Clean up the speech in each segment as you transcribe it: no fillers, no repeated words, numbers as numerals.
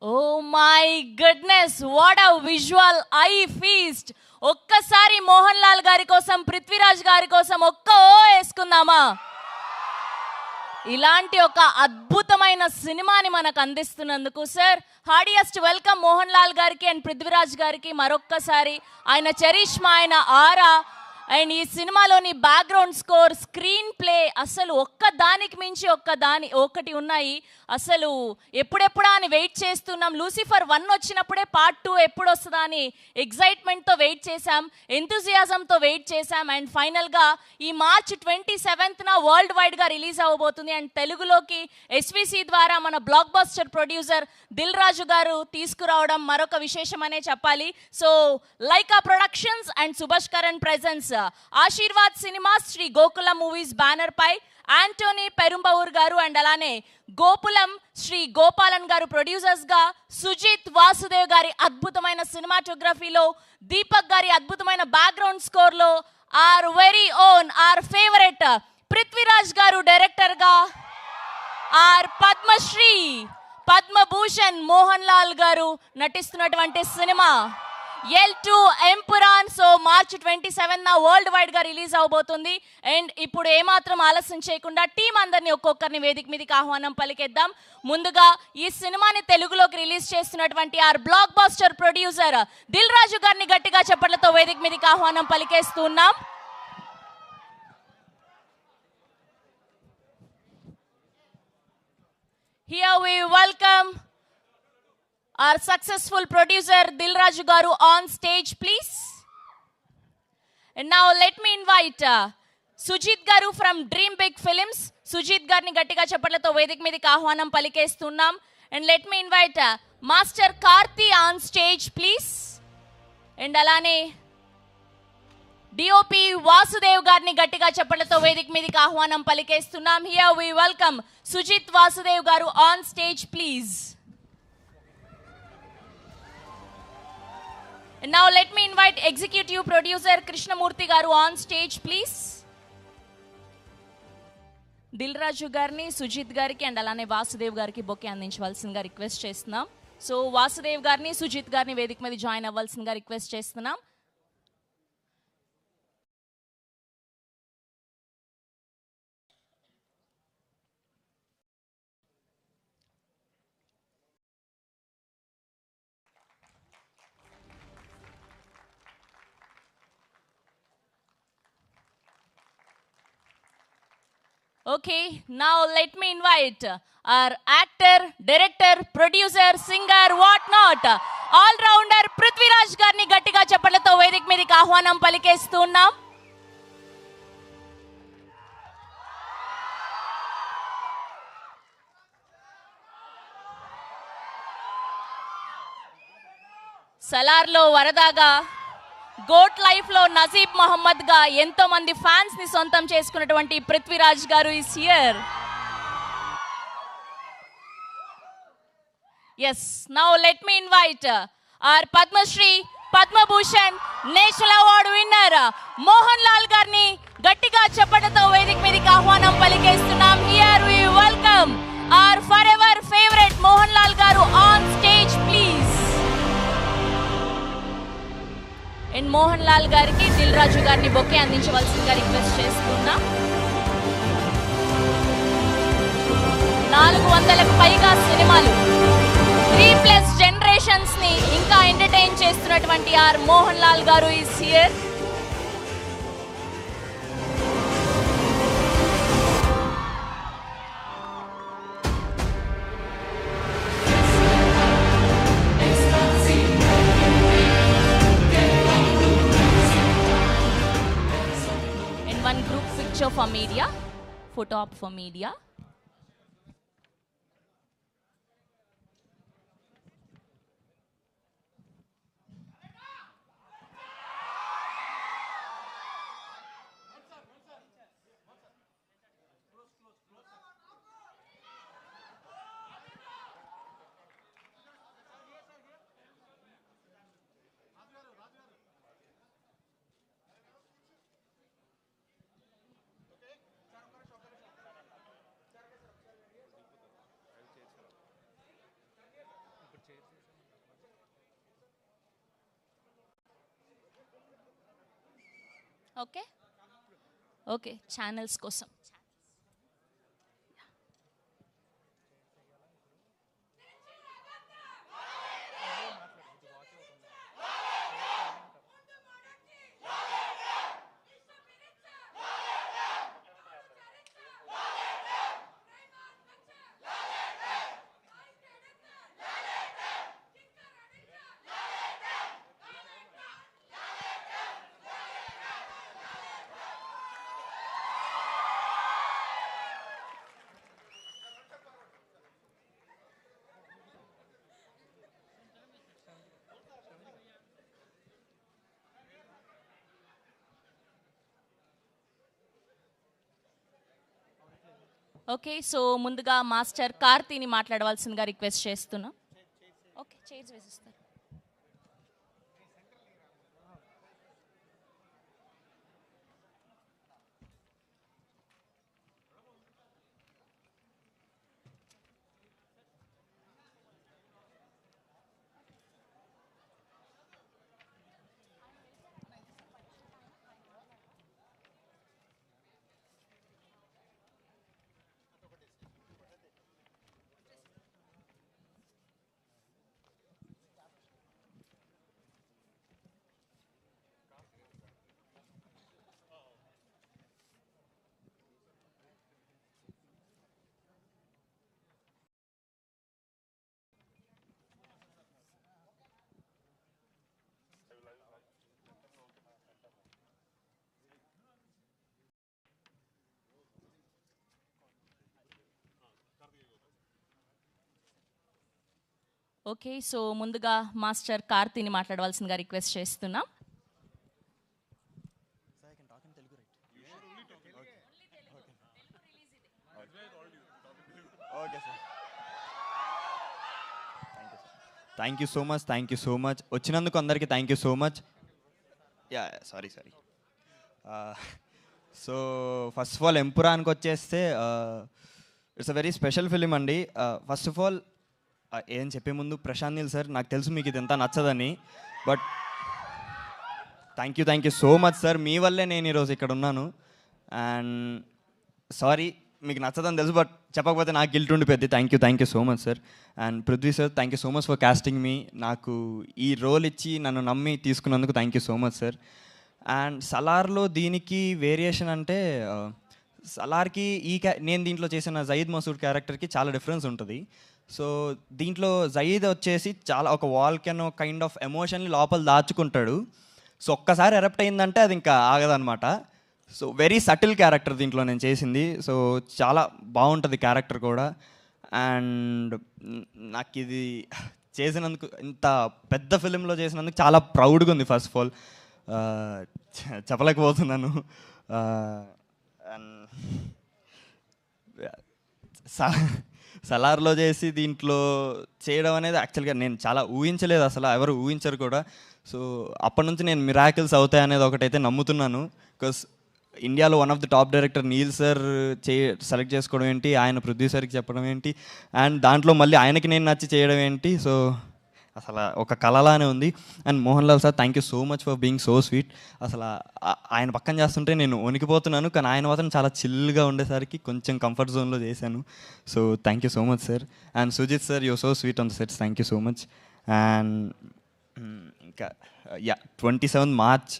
Oh my goodness, what a visual eye feast. ఒక్కసారి మోహన్ లాల్ గారి కోసం, పృథ్వీరాజ్ గారి కోసం ఒక్క ఓ వేసుకుందామా? ఇలాంటి ఒక అద్భుతమైన సినిమాని మనకు అందిస్తున్నందుకు సార్ హార్డియెస్ట్ వెల్కమ్ మోహన్ లాల్ గారికి అండ్ పృథ్వీరాజ్ గారికి మరొక్కసారి. ఆయన చరిష్మా, ఆయన ఆరా అండ్ ఈ సినిమాలోని బ్యాక్గ్రౌండ్ స్కోర్, స్క్రీన్ ప్లే అసలు ఒక్కదానికి మించి ఒకటి ఉన్నాయి. అసలు ఎప్పుడెప్పుడా అని వెయిట్ చేస్తున్నాం. లూసిఫర్ 1 వచ్చినప్పుడే పార్ట్ 2 ఎప్పుడు వస్తుందా అని ఎగ్జైట్మెంట్తో వెయిట్ చేశాం, ఎంతూజియాజంతో వెయిట్ చేశాం. అండ్ ఫైనల్గా ఈ మార్చ్ 27న వరల్డ్ వైడ్గా రిలీజ్ అవ్వబోతుంది. అండ్ తెలుగులోకి ఎస్విసి ద్వారా మన blockbuster producer Dil Raju garu తీసుకురావడం మరొక విశేషమనే చెప్పాలి. So Lyca productions and Subhash Karan presents, Aashirvad cinemas, Sree Gokula movies banner పై ఆంటోనీ పెరుంబవూర్ గారు అండ్ అలానే గోపులం శ్రీ గోపాలన్ గారు ప్రొడ్యూసర్స్ గా, సుజిత్ వాసుదేవ్ గారి అద్భుతమైన సినిమాటోగ్రఫీలో, దీపక్ గారి అద్భుతమైన బ్యాక్గ్రౌండ్ స్కోర్ లో, our very own our favourite Prithviraj garu director గా, ఆర్ పద్మశ్రీ పద్మభూషణ్ మోహన్ లాల్ గారు నటిస్తున్నటువంటి cinema L2 Empuraan. So March 27న వరల్డ్ వైడ్ గా రిలీజ్ అవబోతుంది. అండ్ ఇప్పుడు ఏమాత్రం ఆలస్యం చేయకుండా టీం అందరినీ ఒక్కొక్కరిని వేదిక మీదకి ఆహ్వానం పలికేద్దాం. ముందుగా ఈ సినిమాని తెలుగులోకి రిలీజ్ చేస్తున్నటువంటి our blockbuster producer Dil Raju గారిని గట్టిగా చప్పట్లతో వేదిక మీదకి ఆహ్వానం పలికేస్తున్నాం. Here we welcome our successful producer Dil Raju garu on stage, please. And now let me invite Sujit garu from Dream Big Films. Sujit garni gattiga chappalatho vedik meediki ahvanam palikestunnam. And let me invite Master Karthi on stage, please. And alane DOP Vasudev garni gattiga chappalatho vedik meediki ahvanam palikestunnam. Here we welcome Sujit Vasudev garu on stage, please. And now let me invite executive producer Krishnamurthy garu on stage, please. Dil Raju garni, Sujit gariki and alane Vasudev gariki bouquet andinchvalsinga request chestunnam. So Vasudev garni, Sujit garni vedik meedi join avvalsinga request chestunnam. Okay, now let me invite our actor, director, producer, singer, what not, all-rounder Prithviraj garni gattiga chappalatho vedik meediki ahvanam palikestunnam. సలార్లో వరదాగా, goat life లో నజీబ్ మహమ్మద్ గా ఎంతో మంది fans ని సొంతం చేసుకున్నటువంటి Prithviraj garu is here. Yes, now let me invite our Padmashri Padmabhushan national award winner Mohan Lal గారిని గట్టిగా చప్పట్లతో వేదిక మీదకి ఆహ్వానం పలికేస్తున్నాం. Here we welcome our forever favourite Mohan Lal garu on stage, please. And Mohan Lal గారికి దిల్ రాజు గారిని బొకే అందించవలసిందిగా రిక్వెస్ట్ చేస్తున్నా. 400కు పైగా సినిమాలు, 3+ జనరేషన్స్ ని ఇంకా ఎంటర్టైన్ చేస్తున్నటువంటి are Mohan Lal garu is here. One group picture for media, photo op for media. Okay okay, channels కోసం. ఓకే, సో ముందుగా మాస్టర్ కార్తీని మాట్లాడవలసిందిగా రిక్వెస్ట్ చేస్తున్నా. ఓకే, చైర్స్ వేసిస్తారు. ఓకే, సో ముందుగా మాస్టర్ కార్తీని మాట్లాడవలసిందిగా రిక్వెస్ట్ చేస్తున్నా. థ్యాంక్ యూ సో మచ్ వచ్చినందుకు అందరికీ thank you so much. Sorry so first of all ఎంపురాన్కి వచ్చేస్తే it's a very special film అండి. ఫస్ట్ ఆఫ్ ఆల్ ఏం చెప్పే ముందు ప్రశాంత్ నీల్ సార్, నాకు తెలుసు మీకు ఇది ఎంత నచ్చదని, but thank you so much sir. మీ వల్లే నేను ఈరోజు ఇక్కడ ఉన్నాను. అండ్ సారీ మీకు నచ్చదని తెలుసు, బట్ చెప్పకపోతే నాకు గిల్ట్ ఉండిపోద్ది. Thank you so much sir. And Prithvi sir, thank you so much for casting me. నాకు ఈ రోల్ ఇచ్చి నన్ను నమ్మి తీసుకున్నందుకు thank you so much sir. And సలార్లో దీనికి వేరియేషన్ అంటే సలార్కి నేను దీంట్లో చేసిన జయీద్ మసూద్ క్యారెక్టర్కి చాలా డిఫరెన్స్ ఉంటుంది. సో దీంట్లో జయీద్ వచ్చేసి చాలా ఒక వాల్కెనో కైండ్ ఆఫ్ ఎమోషన్ని లోపల దాచుకుంటాడు. సో ఒక్కసారి ఎరప్ట్ అయిందంటే అది ఇంకా ఆగదనమాట. సో వెరీ సటిల్ క్యారెక్టర్ దీంట్లో నేను చేసింది. సో చాలా బాగుంటుంది క్యారెక్టర్ కూడా. అండ్ నాకు ఇది చేసినందుకు, ఇంత పెద్ద ఫిలింలో చేసినందుకు చాలా ప్రౌడ్గా ఉంది. ఫస్ట్ ఆఫ్ ఆల్ చెప్పలేకపోతున్నాను. అండ్ సలార్లో చేసి దీంట్లో చేయడం అనేది యాక్చువల్గా నేను చాలా ఊహించలేదు, అసలు ఎవరు ఊహించరు కూడా. సో అప్పటి నుంచి నేను మిరాకిల్స్ అవుతాయనేది ఒకటైతే నమ్ముతున్నాను. బికాస్ ఇండియాలో one of the top director Neel sir select చేసుకోవడం ఏంటి, ఆయన ప్రొడ్యూసర్కి చెప్పడం ఏంటి, అండ్ దాంట్లో మళ్ళీ ఆయనకి నేను నచ్చి చేయడం ఏంటి. సో అసలు ఒక కళలానే ఉంది. And Mohan Lal sir, thank you so much for being so sweet. అసలు ఆయన పక్కన చేస్తుంటే నేను వణికిపోతున్నాను, కానీ ఆయన మాత్రం చాలా చిల్గా ఉండేసరికి కొంచెం కంఫర్ట్ జోన్లో చేశాను. So thank you so much sir. And Sujith sir, you so sweet on the sets, thank you so much. And ఇంకా 27 మార్చ్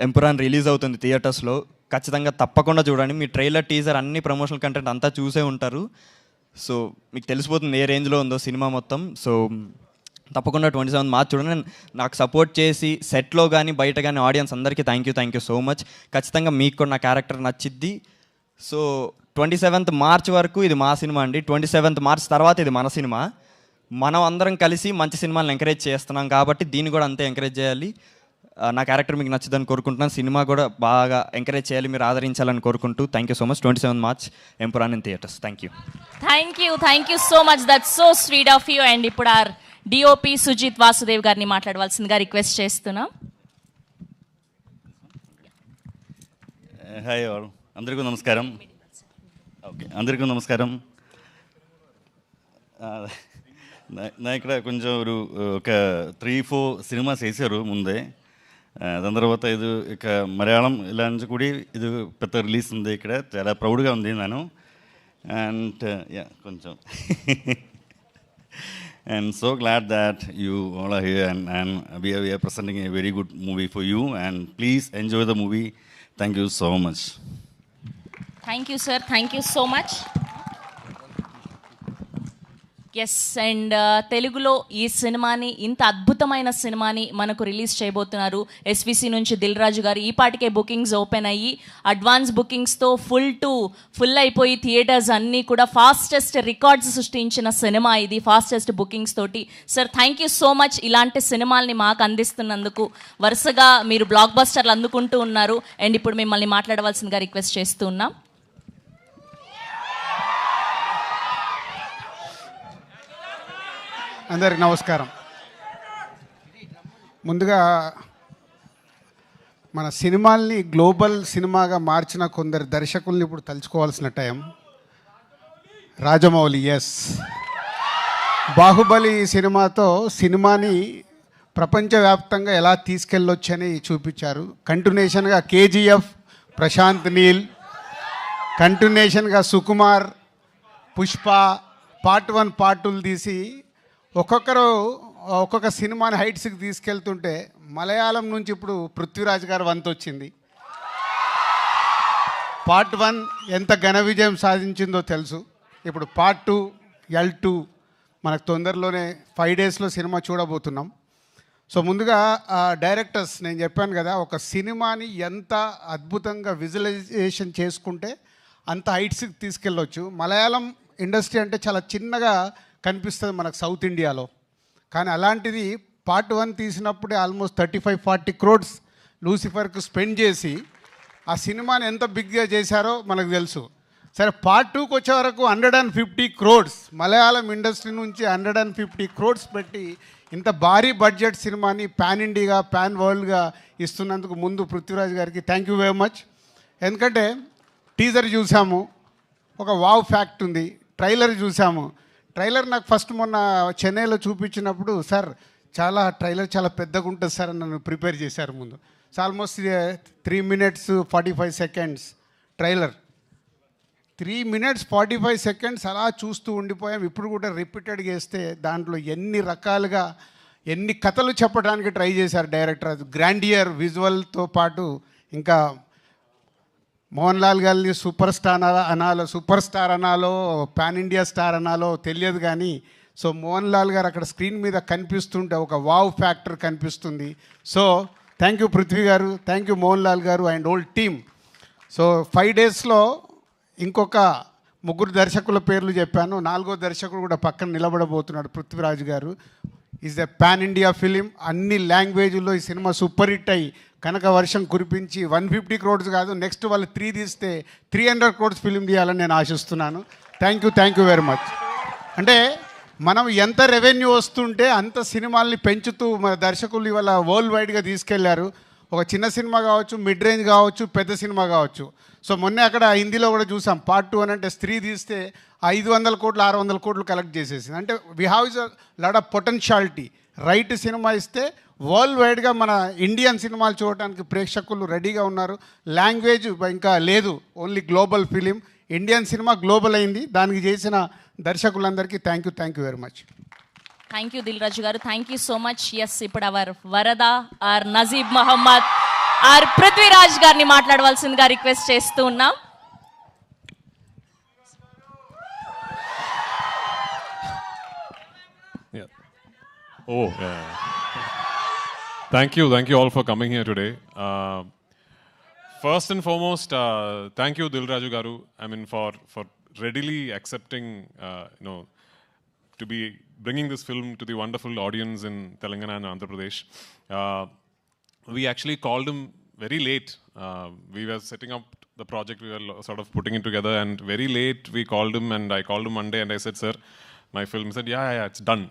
ఎంపురాన్ రిలీజ్ అవుతుంది థియేటర్స్లో. ఖచ్చితంగా తప్పకుండా చూడండి. మీ ట్రైలర్, టీజర్, అన్ని ప్రమోషనల్ కంటెంట్ అంతా చూసే ఉంటారు. సో మీకు తెలిసిపోతుంది ఏ రేంజ్లో ఉందో సినిమా మొత్తం. సో తప్పకుండా 27 మార్చ్ చూడండి. నాకు సపోర్ట్ చేసి సెట్లో కానీ బయట కానీ ఆడియన్స్ అందరికీ థ్యాంక్ యూ సో మచ్. ఖచ్చితంగా మీకు కూడా నా క్యారెక్టర్ నచ్చిద్ది. సో 27th మార్చ్ వరకు ఇది మా సినిమా అండి. 27th మార్చ్ తర్వాత ఇది మన సినిమా. మనం అందరం కలిసి మంచి సినిమాలను ఎంకరేజ్ చేస్తున్నాం కాబట్టి దీన్ని కూడా అంతే ఎంకరేజ్ చేయాలి. నా క్యారెక్టర్ మీకు నచ్చుదని కోరుకుంటున్నాను. సినిమా కూడా బాగా ఎంకరేజ్ చేయాలి, మీరు ఆదరించాలని కోరుకుంటూ thank you so much. 27 March Empuraan in theatres. Thank you so much, that's so sweet of you. And ఇప్పుడు ఆర్ డిఓపి సుజిత్ వాసుదేవ్ గారిని మాట్లాడవలసిందిగా రిక్వెస్ట్ చేస్తున్నాం. హాయ్ ఆల్, అందరికీ నమస్కారం. అందరికీ నమస్కారం. నా ఇక్కడ కొంచెం ఒక 3-4 సినిమాస్ వేసారు ముందే. దాని తర్వాత ఇది ఇక మలయాళం ఇలా నుంచి కూడా ఇది పెద్ద రిలీజ్ ఉంది ఇక్కడ, చాలా ప్రౌడ్గా ఉంది నేను. అండ్ కొంచెం and so glad that you all are here, and we are presenting a very good movie for you, and please enjoy the movie. Thank you so much. Thank you, sir. Thank you so much. Yes, and తెలుగులో ఈ సినిమాని, ఇంత అద్భుతమైన సినిమాని మనకు release చేయబోతున్నారు SVC నుంచి దిల్ రాజు గారు. ఈ పాటికే బుకింగ్స్ ఓపెన్ అయ్యి అడ్వాన్స్ బుకింగ్స్తో ఫుల్ అయిపోయి థియేటర్స్ అన్నీ కూడా ఫాస్టెస్ట్ రికార్డ్స్ సృష్టించిన సినిమా ఇది, ఫాస్టెస్ట్ బుకింగ్స్ తోటి. Sir, thank you so much ఇలాంటి సినిమాల్ని మాకు అందిస్తున్నందుకు. వరుసగా మీరు బ్లాక్ బస్టర్లు అందుకుంటూ ఉన్నారు, అండ్ ఇప్పుడు మిమ్మల్ని మాట్లాడవలసిందిగా రిక్వెస్ట్ చేస్తూ ఉన్నాం. అందరికి నమస్కారం. ముందుగా మన సినిమాల్ని గ్లోబల్ సినిమాగా మార్చిన కొందరు దర్శకుల్ని ఇప్పుడు తలుచుకోవాల్సిన టైం. రాజమౌళి, ఎస్, బాహుబలి సినిమాతో సినిమాని ప్రపంచవ్యాప్తంగా ఎలా తీసుకెళ్ళొచ్చని చూపించారు. కంటిన్యూషన్గా కేజీఎఫ్, ప్రశాంత్ నీల్, కంటిన్యూషన్గా సుకుమార్, పుష్ప, పార్ట్ 1 పార్ట్ 2 తీసి ఒక్కొక్క సినిమాని హైట్స్కి తీసుకెళ్తుంటే మలయాళం నుంచి ఇప్పుడు పృథ్వీరాజ్ గారు వంతు వచ్చింది. పార్ట్ 1 ఎంత ఘన విజయం సాధించిందో తెలుసు. ఇప్పుడు పార్ట్ 2 L2 మనకు తొందరలోనే 5 డేస్లో సినిమా చూడబోతున్నాం. సో ముందుగా డైరెక్టర్స్, నేను చెప్పాను కదా, ఒక సినిమాని ఎంత అద్భుతంగా విజువలైజేషన్ చేసుకుంటే అంత హైట్స్కి తీసుకెళ్ళొచ్చు. మలయాళం ఇండస్ట్రీ అంటే చాలా చిన్నగా కనిపిస్తుంది మనకు సౌత్ ఇండియాలో, కానీ అలాంటిది పార్ట్ 1 తీసినప్పుడే ఆల్మోస్ట్ 35-40 crores లూసిఫర్కు స్పెండ్ చేసి ఆ సినిమాని ఎంత బిగ్గా చేశారో మనకు తెలుసు. సరే, పార్ట్ 2కి వచ్చే వరకు 150 crores మలయాళం ఇండస్ట్రీ నుంచి 150 crores పెట్టి ఇంత భారీ బడ్జెట్ సినిమాని పాన్ ఇండియాగా, పాన్ వరల్డ్గా ఇస్తున్నందుకు ముందు పృథ్వీరాజ్ గారికి థ్యాంక్ యూ వెరీ మచ్. ఎందుకంటే టీజర్ చూసాము, ఒక వావ్ ఫ్యాక్ట్ ఉంది. ట్రైలర్ చూసాము. ట్రైలర్ నాకు ఫస్ట్ మొన్న చెన్నైలో చూపించినప్పుడు, సార్ ట్రైలర్ చాలా పెద్దగా ఉంటుంది సార్ అని నన్ను ప్రిపేర్ చేశారు ముందు. So almost 3 minutes 45 seconds trailer. 3 minutes 45 seconds అలా చూస్తూ ఉండిపోయాం. ఇప్పుడు కూడా రిపీటెడ్గా వేస్తే దాంట్లో ఎన్ని రకాలుగా ఎన్ని కథలు చెప్పడానికి ట్రై చేశారు డైరెక్టర్. అది గ్రాండియర్ విజువల్తో పాటు ఇంకా మోహన్లాల్ గారిని సూపర్ స్టార్ అనాలో పాన్ ఇండియా స్టార్ అనాలో తెలియదు, కానీ సో మోహన్లాల్ గారు అక్కడ స్క్రీన్ మీద కనిపిస్తుంటే ఒక వావ్ ఫ్యాక్టర్ కనిపిస్తుంది. సో థ్యాంక్ యూ పృథ్వీ గారు, థ్యాంక్ యూ మోహన్లాల్ గారు అండ్ ఓల్డ్ టీమ్. సో 5 డేస్లో ఇంకొక 3 దర్శకుల పేర్లు చెప్పాను. 4వ దర్శకుడు కూడా పక్కన నిలబడబోతున్నాడు, పృథ్వీరాజ్ గారు. Is a pan India film. అన్ని లాంగ్వేజ్లో ఈ సినిమా సూపర్ హిట్ అయ్యి కనుక వర్షం కురిపించి 150 crores కాదు, నెక్స్ట్ వాళ్ళు 3 తీస్తే 300 crores ఫిలిం తీయాలని నేను ఆశిస్తున్నాను. Thank you very much. అంటే మనం ఎంత రెవెన్యూ వస్తుంటే అంత సినిమాల్ని పెంచుతూ మన దర్శకులు ఇవాళ వరల్డ్ వైడ్గా తీసుకెళ్లారు. ఒక చిన్న సినిమా కావచ్చు, మిడ్ రేంజ్ కావచ్చు, పెద్ద సినిమా కావచ్చు. సో మొన్నే అక్కడ హిందీలో కూడా చూసాం, పార్ట్ 2 అని అంటే స్త్రీ తీస్తే 500 crores 600 crores కలెక్ట్ చేసేసింది. అంటే we have is a lot of potentiality. Right cinema ఇస్తే వరల్డ్ వైడ్గా మన ఇండియన్ సినిమాలు చూడటానికి ప్రేక్షకులు రెడీగా ఉన్నారు. లాంగ్వేజ్ ఇంకా లేదు, only global film. Indian cinema global అయింది. దానికి చేసిన దర్శకులందరికీ thank you very much. Thank you Dil Raju garu, thank you so much. Yes, ఇప్పుడు our Varada our Najeeb Mohammed our Prithviraj గారిని మాట్లాడవలసిందిగా రిక్వెస్ట్ చేస్తూ ఉన్నాం. Thank you all for coming here today. First and foremost, thank you Dil Raju Garu. I mean for readily accepting, to be bringing this film to the wonderful audience in Telangana and Andhra Pradesh. We actually called him very late. We were setting up the project, we were sort of putting it together, and very late we called him, and I called him one day and I said, sir, my film. He said, yeah, it's done.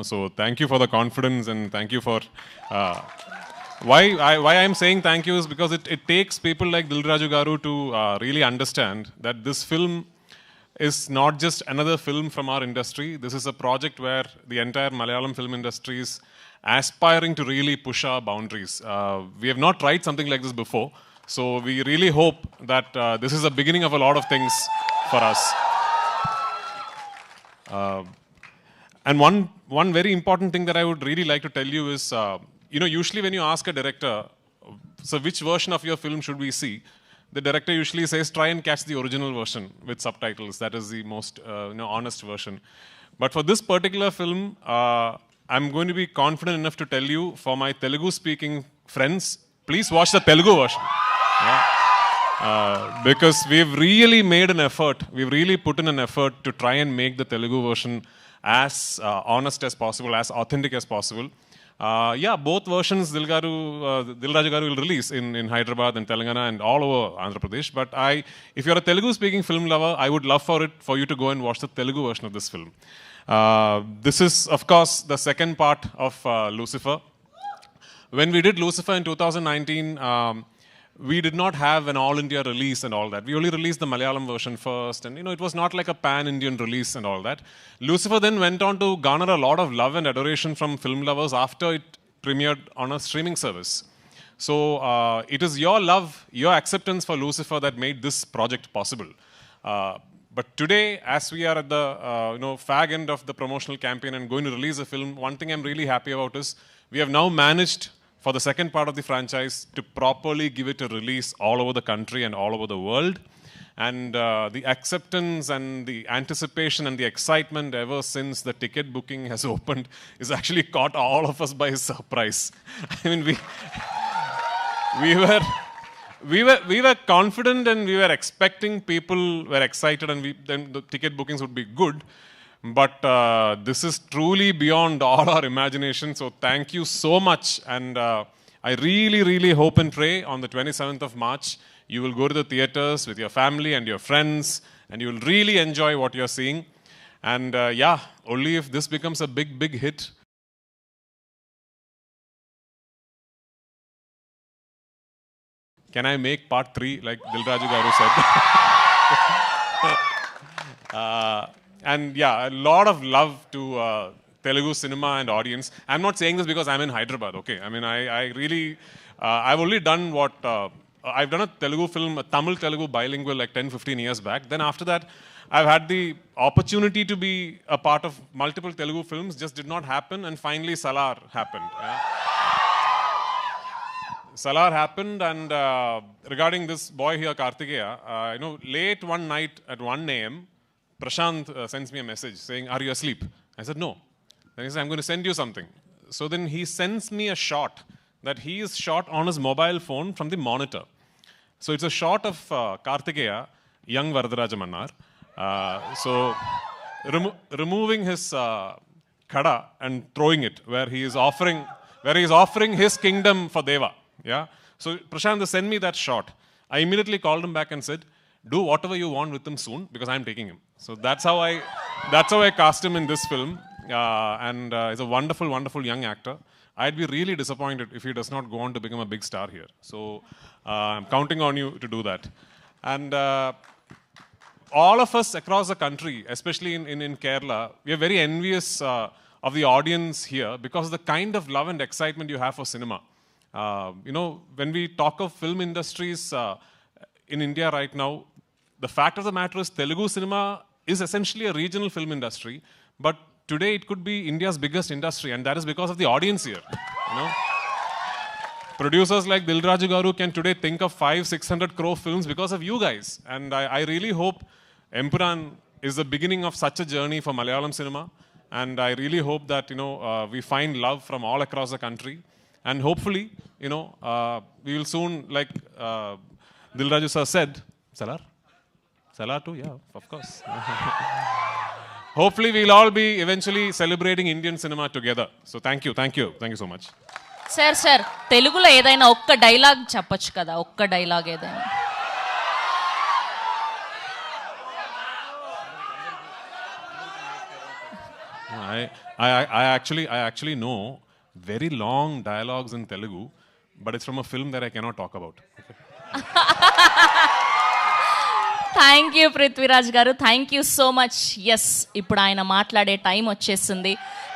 So thank you for the confidence, and thank you for why I'm saying thank you is because it takes people like Dil Raju Garu to really understand that this film is not just another film from our industry. This is a project where the entire Malayalam film industry is aspiring to really push our boundaries. We have not tried something like this before, so we really hope that this is the beginning of a lot of things for us. And one very important thing that I would really like to tell you is, usually when you ask a director, so which version of your film should we see? The director usually says, try and catch the original version with subtitles. That is the most honest version. But for this particular film, I'm going to be confident enough to tell you, for my Telugu-speaking friends, please watch the Telugu version. Yeah. Because we've really made an effort, we've really put in an effort to try and make the Telugu version as honest as possible, as authentic as possible. Both versions Dilraju garu will release in Hyderabad and Telangana and all over Andhra Pradesh. But if you're a Telugu-speaking film lover, I would love for you to go and watch the Telugu version of this film. This is, of course, the second part of Lucifer. When we did Lucifer in 2019, we did not have an all-India release and all that. We only released the Malayalam version first, and it was not like a pan-Indian release and all that. Lucifer then went on to garner a lot of love and adoration from film lovers after it premiered on a streaming service. So it is your love, your acceptance for Lucifer that made this project possible. But today, as we are at the fag end of the promotional campaign and going to release a film, one thing I'm really happy about is we have now managed, for the second part of the franchise, to properly give it a release all over the country and all over the world. And the acceptance and the anticipation and the excitement ever since the ticket booking has opened is actually caught all of us by surprise. I mean, we were confident and we were expecting, people were excited, and then the ticket bookings would be good. But this is truly beyond all our imagination. So thank you so much. And I really, really hope and pray on the 27th of March, you will go to the theaters with your family and your friends, and you will really enjoy what you're seeing. And only if this becomes a big, big hit. Can I make part 3 like Dilraju garu said? And a lot of love to Telugu cinema and audience. I'm not saying this because I'm in Hyderabad, okay? I mean, I really, I've only done I've done a Telugu film, a Tamil-Telugu bilingual like 10-15 years back. Then after that, I've had the opportunity to be a part of multiple Telugu films, just did not happen. And finally, Salar happened. Yeah? Salar happened, and regarding this boy here, Kartikeya, late one night at 1 a.m., Prashant sends me a message saying, "Are you asleep?" I said, "No." Then he said, "I'm going to send you something." So then he sends me a shot that he is shot on his mobile phone from the monitor. So it's a shot of Kartikeya, young Varadaraja Mannar. So removing his kada and throwing it where he is offering his kingdom for Deva. Yeah. So Prashant sent me that shot. I immediately called him back and said, "Do whatever you want with him soon, because I'm taking him." So that's how I cast him in this film. And he's a wonderful, wonderful young actor. I'd be really disappointed if he does not go on to become a big star here. So I'm counting on you to do that. And all of us across the country, especially in Kerala, we are very envious of the audience here because of the kind of love and excitement you have for cinema. When we talk of film industries in India right now, the fact of the matter is Telugu cinema is essentially a regional film industry, but today it could be India's biggest industry, and that is because of the audience here. Producers like Dilraju garu can today think of 500-600 crore films because of you guys, and I really hope Empuraan is the beginning of such a journey for Malayalam cinema, and I really hope that we find love from all across the country, and hopefully we will soon, like Dilraju sir said, Salar too, yeah, of course. Hopefully we'll all be eventually celebrating Indian cinema together. So thank you so much. Sir తెలుగులో ఏదైనా ఒక్క dialogue చెప్పొచ్చు కదా, ఒక్క dialogue ఏదైనా. I actually know very long dialogues in Telugu, but it's from a film that I cannot talk about. Okay. Thank you Prithviraj garu, thank you so much. Yes, ఇప్పుడు ఆయన మాట్లాడే టైం వచ్చేస్తుంది.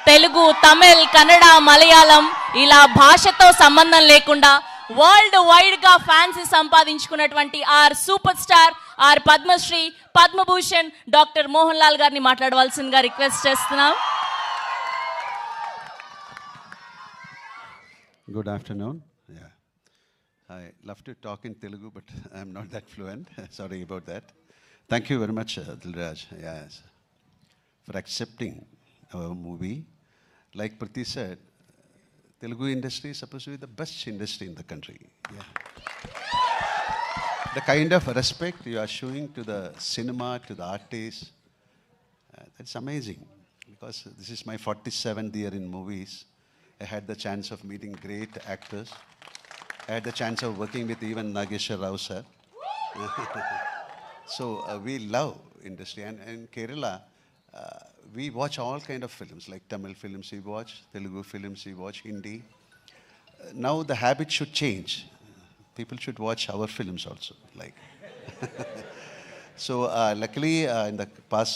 తెలుగు, తమిళ్, కన్నడ, మలయాళం ఇలా భాషతో సంబంధం లేకుండా వరల్డ్ వైడ్ గా ఫ్యాన్స్ సంపాదించుకున్నటువంటి our super star, our Padmashri, Padmabhushan doctor Mohan Lal గారిని మాట్లాడవలసిందిగా రిక్వెస్ట్ చేస్తున్నాం. Good afternoon. Yeah. I love to talk in Telugu, but I'm not that fluent. Sorry about that. Thank you very much, Dilraj, yes, for accepting our movie. Like Priti said, Telugu industry is supposed to be the best industry in the country. Yeah. The kind of respect you are showing to the cinema, to the artists, that's amazing. Because this is my 47th year in movies. I had the chance of meeting great actors. I had the chance of working with even Nageshwar Rao sir. So we love industry. And in Kerala, we watch all kind of films, like Tamil films we watch, Telugu films we watch, Hindi. Now the habit should change. People should watch our films also. Like so luckily in the past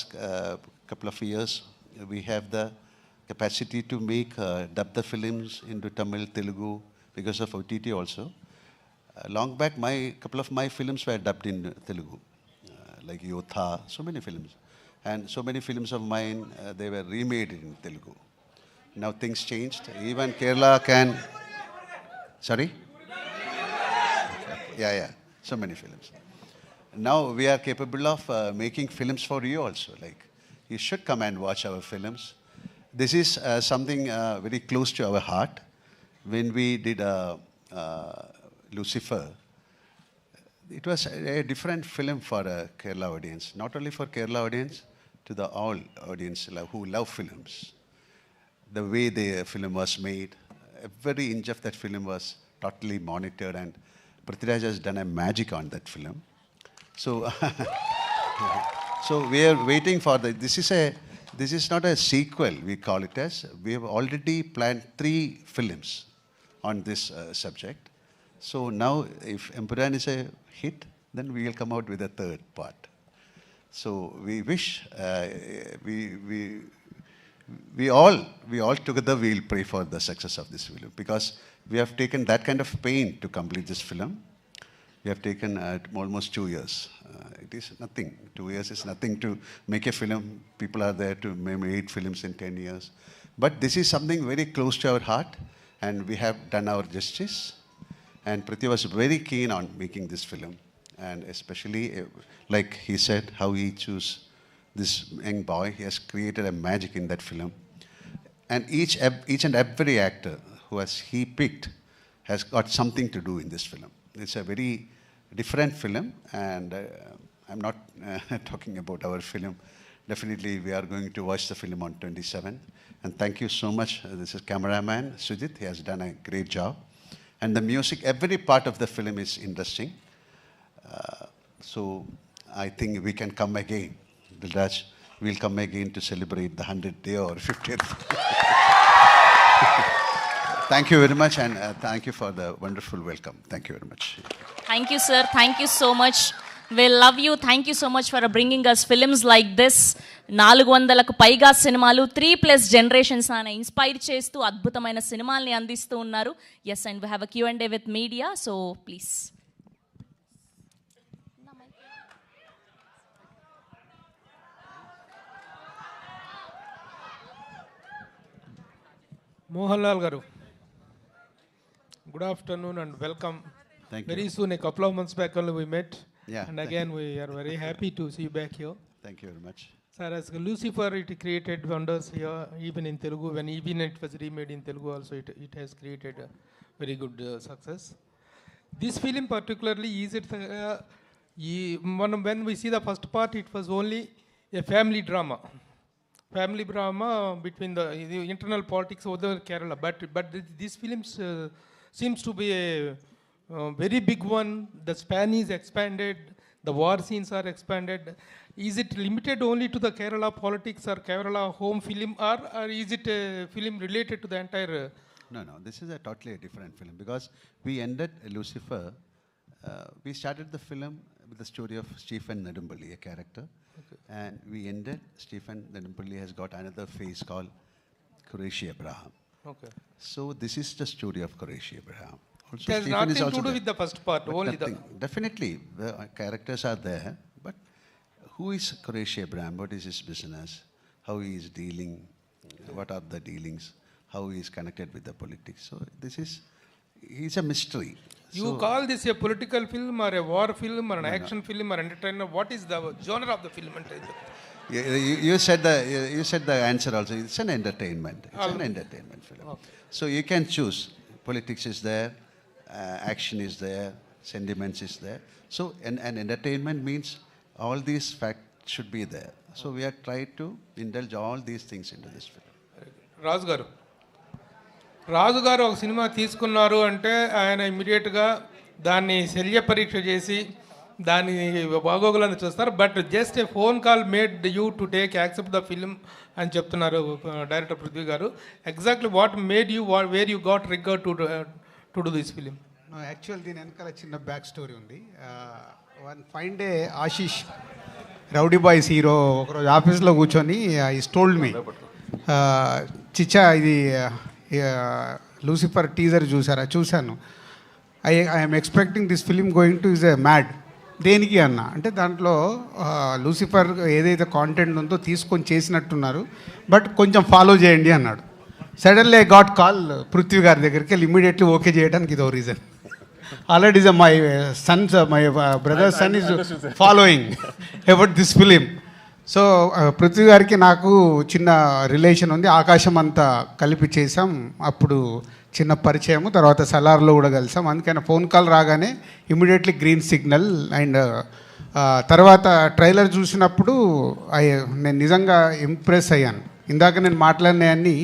couple of years, we have the capacity to make dub the films into Tamil, Telugu, because of OTT also. Long back, couple of my films were dubbed in Telugu, like Yotha, so many films. And so many films of mine, they were remade in Telugu. Now things changed. Even Kerala can... Sorry? Okay. Yeah. So many films. Now we are capable of making films for you also. Like, you should come and watch our films. This is something very close to our heart. When we did Lucifer, it was a different film for a Kerala audience. Not only for Kerala audience, to the all audience who love films. The way the film was made, every inch of that film was totally monitored, and Prithviraj has done a magic on that film. So, so we are waiting for this is not a sequel, we call it as. We have already planned 3 films on this subject. So now, if Empuraan is a hit, then we will come out with a 3rd part. So we wish, we all together will pray for the success of this film, because we have taken that kind of pain to complete this film. We have taken almost 2 years. It is nothing. 2 years is nothing to make a film. People are there to make 8 films in 10 years. But this is something very close to our heart, and we have done our justice. And Prithvi was very keen on making this film. And especially, like he said, how he chose this young boy. He has created a magic in that film. And each and every actor who he picked has got something to do in this film. It's a very different film, and I'm not talking about our film. Definitely, we are going to watch the film on 27. And thank you so much. This is cameraman Sujit. He has done a great job. And the music, every part of the film is interesting. So I think we can come again. Dilraj, we'll come again to celebrate the 100th day or 50th. Thank you very much, and thank you for the wonderful welcome. Thank you very much. Thank you, sir. Thank you so much. We love you. Thank you so much for bringing us films like this. 400కు పైగా సినిమాలు 3+ generations ఆయన inspire చేస్తూ అద్భుతమైన సినిమాల్ని అందిస్తూ ఉన్నారు. Yes, and we have a Q&A with media, so please. Mohanlal garu, good afternoon and welcome. Thank Very you. soon, a couple of months back only we met. Yeah, And thank again, we are very happy to see you back here. Thank you very much. Sir, as Lucifer, it created wonders here, even in Telugu. When even it was remade in Telugu also, it has created a very good success. This film particularly is when we see the first part, it was only a family drama. Family drama between the internal politics of the Kerala. But this film seems to be a very big one. The span is expanded. The war scenes are expanded. Is it limited only to the Kerala politics or Kerala home film, or is it a film related to the entire? No, this is a totally different film, because we ended Lucifer. We started the film with the story of Stephen Nedumpalli, a character. And we ended, Stephen Nedumpalli has got another phase called Qureshi Abraham. Okay. So this is the story of Qureshi Abraham. Also, There's Stephen is nothing also to do there. with the first part, But only nothing. Definitely, the characters are there, but who is Qureshi Abraham? What is his business? How he is dealing? What are the dealings? How he is connected with the politics? So this is, he's a mystery. You call this a political film or a war film or an action film or entertainer? What is the genre of the film? You said the answer also. It's an entertainment. It's an entertainment film. Okay. So you can choose. Politics is there, action is there, sentiments is there. So an entertainment means all these facts should be there. So we are trying to indulge all these things into this film. రాజు గారు ఒక cinema తీసుకున్నారు అంటే ఆయన ఇమ్మీడియట్గా దాన్ని శల్య పరీక్ష చేసి దాని బాగోగులను చూస్తారు. But just a phone call made you to take accept the film అని చెప్తున్నారు డైరెక్టర్ పృథ్వీ గారు. Exactly what made you where you got రిగర్ to do this film? Actual దీని వెనకాల చిన్న బ్యాక్ స్టోరీ ఉంది. One fine day Ashish rowdy boys hero ఒకరోజు ఆఫీస్లో కూర్చొని ఈ టోల్డ్ మీ, చిచ్చా ఇది లూసిఫర్ టీజర్ చూసారా? చూశాను. I'm expecting this film going to is a mad. దేనికి అన్న అంటే దాంట్లో లూసిఫర్ ఏదైతే కాంటెంట్ ఉందో తీసుకొని చేసినట్టున్నారు, బట్ కొంచెం ఫాలో చేయండి అన్నాడు. Suddenly I got call Prithvi గారి దగ్గరికి వెళ్ళి ఇమీడియట్లీ ఓకే చేయడానికి ఇదో reason. Already is my Sons, my brother sun is following about this film. So Prithvi గారికి నాకు చిన్న రిలేషన్ ఉంది. ఆకాశం అంతా కలిపి చేసాం, అప్పుడు చిన్న పరిచయము, తర్వాత సలార్లో కూడా కలిసాం. అందుకని ఫోన్ కాల్ రాగానే ఇమీడియట్లీ గ్రీన్ సిగ్నల్. అండ్ తర్వాత ట్రైలర్ చూసినప్పుడు నేను నిజంగా ఇంప్రెస్ అయ్యాను. ఇందాక నేను మాట్లాడినవన్నీ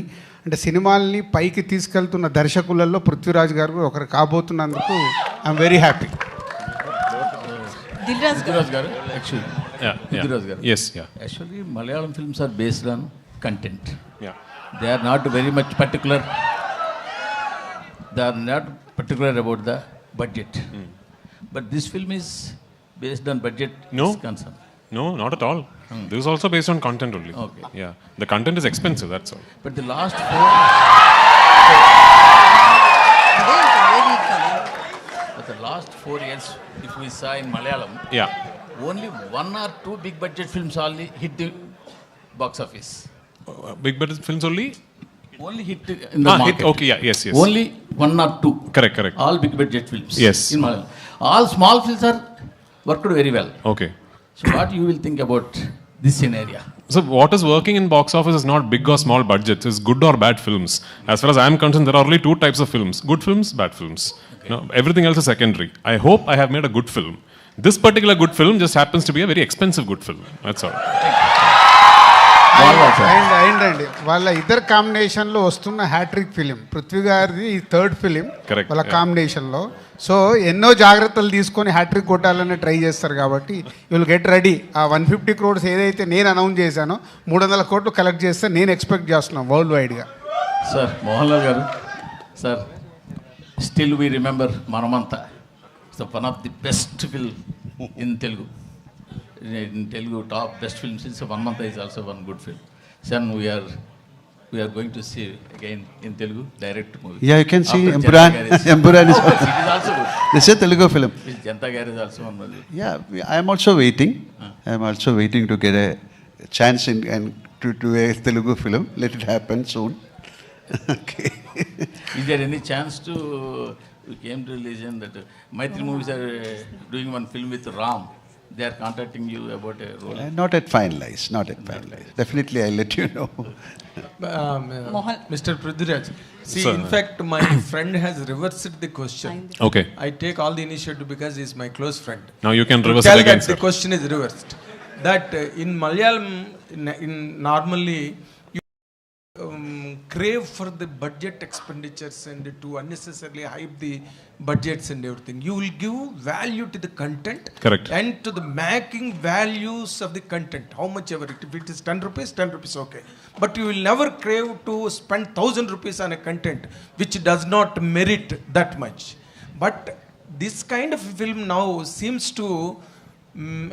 అంటే సినిమాల్ని పైకి తీసుకెళ్తున్న దర్శకులలో పృథ్వీరాజ్ గారు ఒకరు కాబోతున్నందుకు I'm very happy. Prithviraj garu, actually. Prithviraj garu. Yes, yeah. Actually, Malayalam films are based on content. Yeah. They are not very much particular. They are not particular about the budget. But this film is based on budget. No. Is concerned. No, not at all. This is also based on content only. Okay. Yeah. The content is expensive, that's all. But the last four years, if we saw in Malayalam, Yeah. only one or two big budget films only hit the box office. Big budget films only? Only hit in the market. Okay, yeah, yes. Only one or two. Correct. All big budget films. Yes. In Malayalam. All small films are worked very well. Okay. So what you will think about this scenario? So what is working in box office is not big or small budgets, it's good or bad films. As far as I am concerned, there are only two types of films: good films, bad films. Okay. No, everything else is secondary. I hope I have made a good film. This particular good film just happens to be a very expensive good film. That's all. అయిందండి వాళ్ళ ఇద్దరు కాంబినేషన్లో వస్తున్న hat trick film. Prithvi గారిది ఈ third film వాళ్ళ కాంబినేషన్లో. So ఎన్నో జాగ్రత్తలు తీసుకొని హ్యాట్రిక్ కొట్టాలని ట్రై చేస్తారు కాబట్టి విల్ గెట్ రెడీ. ఆ 150 crores ఏదైతే నేను అనౌన్స్ చేశానో 300 crores కలెక్ట్ చేస్తే నేను ఎక్స్పెక్ట్ చేస్తున్నాను వరల్డ్ వైడ్గా. సార్ మోహన్లాల్ గారు, సార్ స్టిల్ వీ రిమెంబర్ మనమంతా. So one of the best film in Telugu. In Telugu, top best films is One Month is also one good film. Son, we are going to see again in Telugu direct movie. Yeah, you can see Empuraan. Empuraan is it is also good. This is a Telugu film. Janta Garage also one movie. Yeah, I am also waiting. I am also waiting to get a chance and to do a Telugu film. Let it happen soon. Okay. Is there any chance to we came to religion that Maitri movies are doing one film with Ram? They are contacting you about a role. Not at finalized. Definitely, I'll let you know. Mr. Prithviraj, see, Sir. in fact, my friend has reversed the question. Okay. I take all the initiative because he is my close friend. Now you can To reverse tell it again, that sir. the question is reversed. That in Malayalam, in normally, you crave for the budget expenditures and to unnecessarily hype the budgets and everything. You will give value to the content. Correct. And to the making values of the content. How much ever. If it is 10 rupees, okay. But you will never crave to spend 1,000 rupees on a content which does not merit that much. But this kind of film now seems to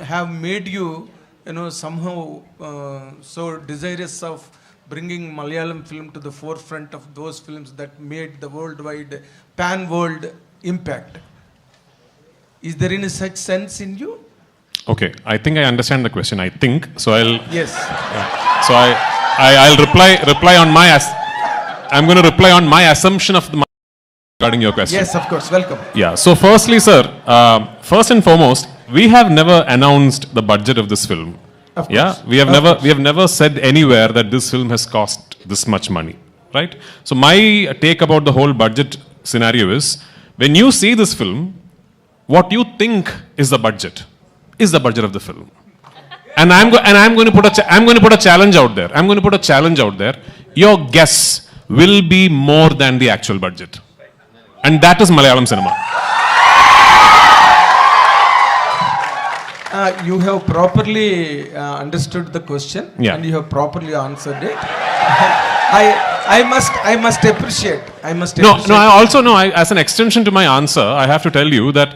have made you, somehow so desirous of bringing Malayalam film to the forefront of those films that made the worldwide, pan-world impact? Is there any such sense in you? Okay, I think I understand the question. I think so. Yes. So I'll reply on my. I'm going to reply on my assumption of the regarding your question. Yes, of course. Welcome. Yeah. So firstly, sir, first and foremost, we have never announced the budget of this film. Of course. Yeah, we have never said anywhere that this film has cost this much money, right? So my take about the whole budget scenario is, when you see this film, what you think is the budget of the film. And I'm going to put a challenge out there. I'm going to put a challenge out there. Your guess will be more than the actual budget. And that is Malayalam cinema. You have properly understood the question, Yeah. and you have properly answered it. I must appreciate. No, I also know, as an extension to my answer, I have to tell you that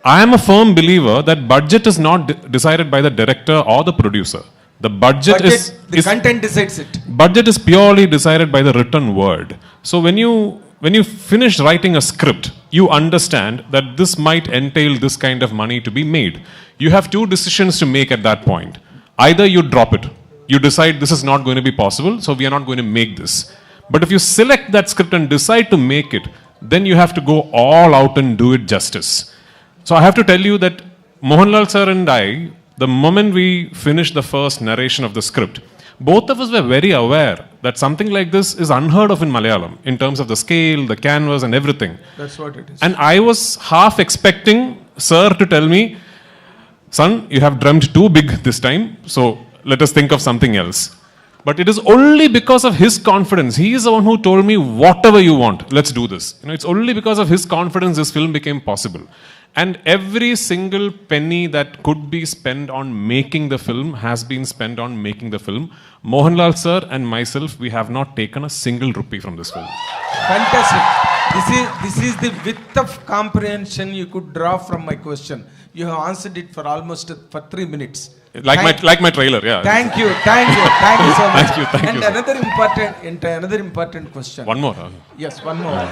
I am a firm believer that budget is not decided by the director or the producer. The budget is content decides it. Budget is purely decided by the written word. So when you finish writing a script, you understand that this might entail this kind of money to be made. You have two decisions to make at that point. Either you drop it, you decide this is not going to be possible, so we are not going to make this. But if you select that script and decide to make it, then you have to go all out and do it justice. So I have to tell you that Mohanlal sir and I, the moment we finished the first narration of the script, both of us were very aware that something like this is unheard of in Malayalam in terms of the scale, the canvas and everything. That's what it is. And I was half expecting sir to tell me, son, you have dreamt too big this time, so let us think of something else. But it is only because of his confidence. He is the one who told me, whatever you want, let's do this. It's only because of his confidence this film became possible. And every single penny that could be spent on making the film has been spent on making the film. Mohanlal sir and myself, we have not taken a single rupee from this film. Fantastic. This is the width of comprehension you could draw from my question. You have answered it for almost for 3 minutes. Like my trailer, yeah. Thank you so much. Thank you. Another important question. One more. Yes, one more.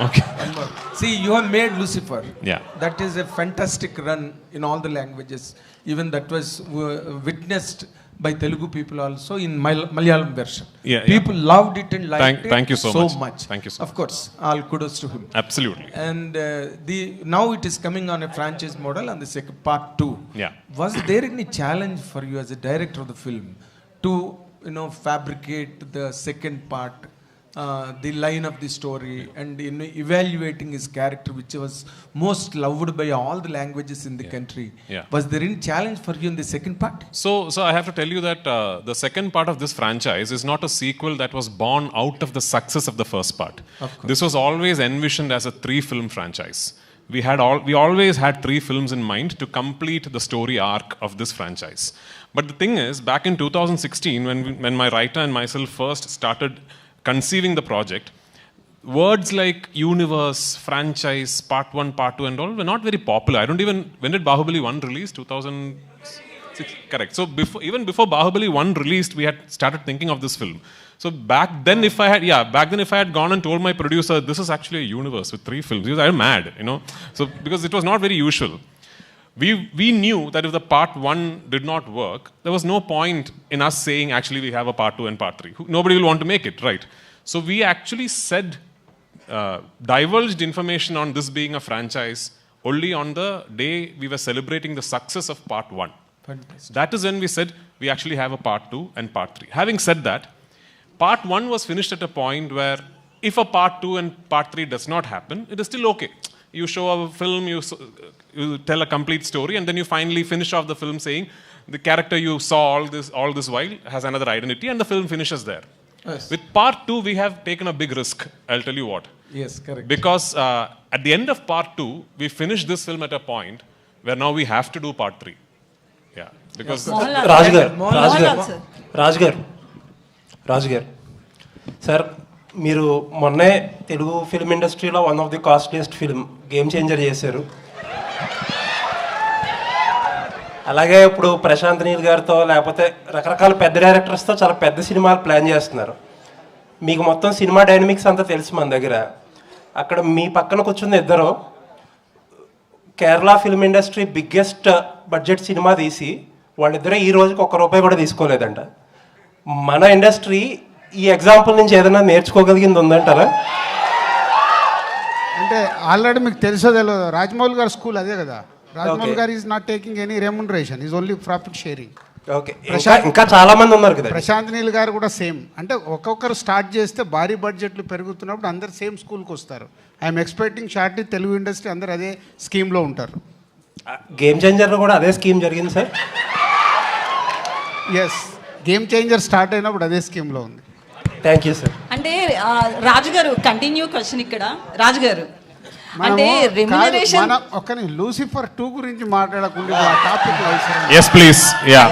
Okay. One more. See, you have made Lucifer. Yeah. That is a fantastic run in all the languages. Even that was witnessed by Telugu people also in Malayalam version. Yeah, people loved it and liked Thank you so much. Thank you so much. Of course, all kudos to him. Absolutely. And now it is coming on a franchise model on the second part 2. Yeah. Was there any challenge for you as a director of the film to fabricate the second part, the line of the story, and evaluating his character, which was most loved by all the languages in the country? Yeah. Was there any challenge for you in the second part? So I have to tell you that the second part of this franchise is not a sequel that was born out of the success of the first part. This was always envisioned as a 3-film franchise. We always had 3 films in mind to complete the story arc of this franchise. But the thing is, back in 2016, when my writer and myself first started conceiving the project, words like universe, franchise, part 1, part 2 and all were not very popular. When did Bahubali 1 release? 2006? Correct. So even before Bahubali 1 released, we had started thinking of this film. So back then if I had gone and told my producer, this is actually a universe with 3 films, he was mad, So because it was not very usual. We knew that if the part 1 did not work, there was no point in us saying, actually, we have a part 2 and part 3. Nobody will want to make it, right? So we actually divulged information on this being a franchise only on the day we were celebrating the success of part 1. Fantastic. That is when we said, we actually have a part 2 and part 3. Having said that, part 1 was finished at a point where if a part 2 and part 3 does not happen, it is still okay. You show a film, you tell a complete story, and then you finally finish off the film saying the character you saw all this while has another identity, and the film finishes there. Yes. With part 2, we have taken a big risk. I'll tell you what. Yes, correct. Because at the end of part 2, we finished this film at a point where now we have to do part 3. Yeah. Because రాజు గారు sir, మీరు మొన్నే Telugu film ఇండస్ట్రీలో one of the costliest film game changer చేశారు. అలాగే ఇప్పుడు ప్రశాంత్ నీల్ గారితో లేకపోతే రకరకాల పెద్ద డైరెక్టర్స్తో చాలా పెద్ద సినిమాలు ప్లాన్ చేస్తున్నారు. మీకు మొత్తం సినిమా డైనమిక్స్ అంతా తెలుసు మన దగ్గర. అక్కడ మీ పక్కన కూర్చున్న ఇద్దరు Kerala film industry biggest budget cinema తీసి వాళ్ళిద్దరే ఈ రోజుకి ₹1 కూడా తీసుకోలేదంట. మన ఇండస్ట్రీ ఈ ఎగ్జాంపుల్ నుంచి ఏదైనా నేర్చుకోగలిగింది ఉందంటారా? అంటే ఆల్రెడీ మీకు తెలుసో తెలియదు, రాజమౌళి గారి స్కూల్ అదే కదా. రాజమౌళి గారు is not taking any remuneration, is only profit sharing. Okay, ఇంకా చాలా మంది ఉన్నారు కదా. ప్రశాంత్ నీల్ గారు కూడా సేమ్. అంటే ఒక్కొక్కరు స్టార్ట్ చేస్తే భారీ బడ్జెట్లు పెరుగుతున్నప్పుడు అందరు సేమ్ స్కూల్కి వస్తారు. I'm expecting short Telugu industry అందరు అదే స్కీమ్లో ఉంటారు. గేమ్ చేంజర్లో కూడా అదే స్కీమ్ జరిగింది sir. Yes, game changer start అయినప్పుడు అదే స్కీమ్లో ఉంది. Thank you sir. అంటే రాజుగారు కంటిన్యూ క్వశ్చన్ ఇక్కడ. రాజుగారు అంటే రెమ్యునరేషన్ ఒక్కని లూసిఫర్ 2 గురించి మాట్లాడకుండా topic yes please yeah